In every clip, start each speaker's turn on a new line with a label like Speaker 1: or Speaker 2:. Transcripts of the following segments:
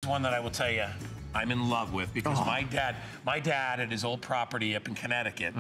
Speaker 1: one that I will tell you I'm in love with because my dad at his old property up in Connecticut,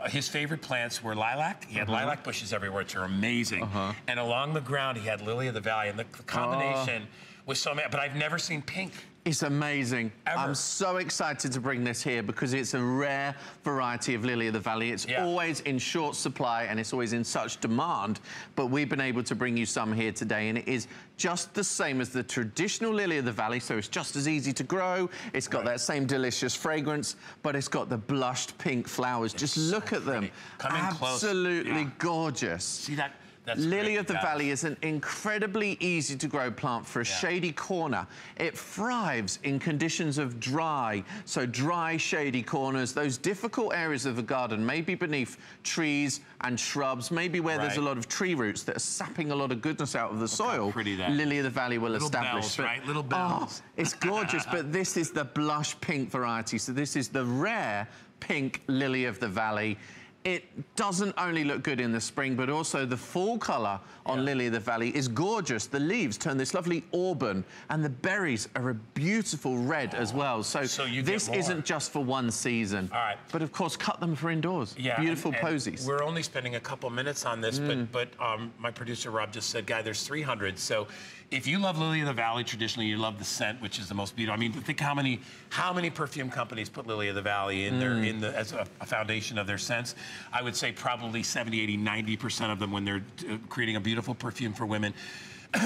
Speaker 1: his favorite plants were lilac. He had lilac bushes everywhere, which are amazing. And along the ground, he had lily of the valley, and the combination was so amazing. But I've never seen pink.
Speaker 2: It's amazing.
Speaker 1: Ever.
Speaker 2: I'm so excited to bring this here because it's a rare variety of lily of the valley. It's always in short supply and it's always in such demand, but we've been able to bring you some here today, and it is just the same as the traditional lily of the valley, so it's just as easy to grow. It's got that same delicious fragrance, but it's got the blushed pink flowers. Just look at them.
Speaker 1: Come in close.
Speaker 2: Absolutely gorgeous.
Speaker 1: See that?
Speaker 2: Lily of the Valley is an incredibly easy to grow plant for a shady corner. It thrives in conditions of dry, so dry, shady corners, those difficult areas of the garden, maybe beneath trees and shrubs, maybe where there's a lot of tree roots that are sapping a lot of goodness out of the soil. How pretty that Lily of the Valley will establish.
Speaker 1: Bells, right? Little bells.
Speaker 2: It's gorgeous, but this is the blush pink variety, so this is the rare pink Lily of the Valley. It doesn't only look good in the spring, but also the fall colour on Lily of the Valley is gorgeous. The leaves turn this lovely auburn, and the berries are a beautiful red as well. So this isn't just for one season.
Speaker 1: All right.
Speaker 2: But of course, cut them for indoors. Beautiful posies.
Speaker 1: We're only spending a couple minutes on this, but my producer Rob just said, Guy, there's 300. So if you love Lily of the Valley, traditionally you love the scent, which is the most beautiful. I mean, think how many perfume companies put Lily of the Valley in their as a foundation of their scents. I would say probably 70, 80, 90% of them when they're creating a beautiful perfume for women.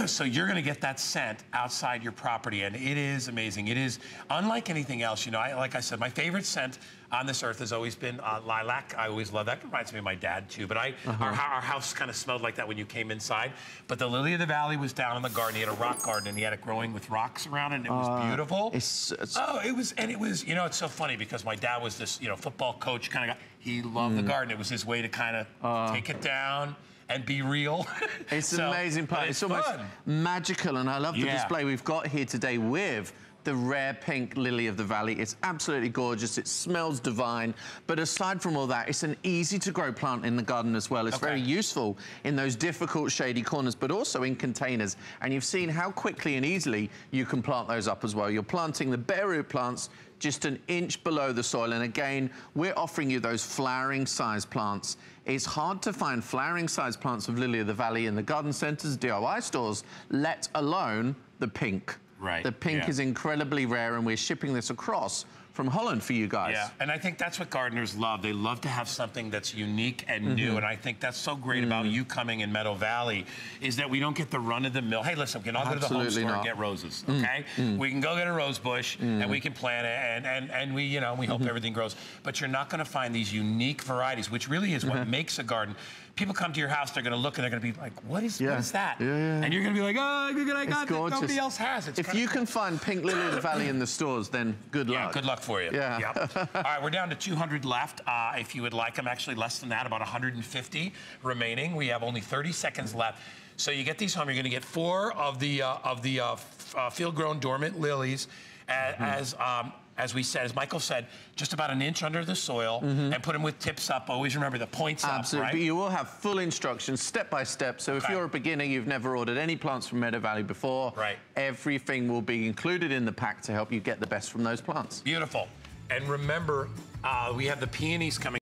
Speaker 1: So you're going to get that scent outside your property, and it is amazing. It is unlike anything else. You know, like I said, my favorite scent on this earth has always been lilac. I always love that. It reminds me of my dad, too. But our house kind of smelled like that when you came inside. But the Lily of the Valley was down in the garden. He had a rock garden, and he had it growing with rocks around it, and it was beautiful. It was, you know, it's so funny because my dad was this, you know, football coach kind of guy. He loved the garden. It was his way to kind of take it down and be real.
Speaker 2: It's an amazing plant. It's almost magical, and I love the display we've got here today with the rare pink Lily of the Valley. It's absolutely gorgeous. It smells divine. But aside from all that, it's an easy to grow plant in the garden as well. It's very useful in those difficult shady corners, but also in containers. And you've seen how quickly and easily you can plant those up as well. You're planting the bare root plants just an inch below the soil. And again, we're offering you those flowering size plants. It's hard to find flowering size plants of Lily of the Valley in the garden centers, DIY stores, let alone the pink. The pink is incredibly rare, and we're shipping this across from Holland for you guys.
Speaker 1: Yeah, and I think that's what gardeners love. They love to have something that's unique and new, and I think that's so great about you coming in Meadow Valley, is that we don't get the run-of-the-mill. Hey, listen, we can all go to the home store and get roses, okay? We can go get a rose bush, and we can plant it, and we, you know, we hope everything grows. But you're not gonna find these unique varieties, which really is what makes a garden. People come to your house, they're gonna look and they're gonna be like, what is that? And you're gonna be like, oh, I got that nobody else has. It's
Speaker 2: if you can find pink Lily of the Valley in the stores, then good luck.
Speaker 1: Yeah, good luck for you. All right, we're down to 200 left. If you would like them, actually less than that, about 150 remaining. We have only 30 seconds left. So you get these home, you're gonna get 4 of the field-grown dormant lilies as we said, as Michael said, just about an inch under the soil, and put them with tips up. Always remember the points up, right?
Speaker 2: But you will have full instructions, step by step. So if you're a beginner, you've never ordered any plants from Meadow Valley before, everything will be included in the pack to help you get the best from those plants.
Speaker 1: Beautiful. And remember, we have the peonies coming.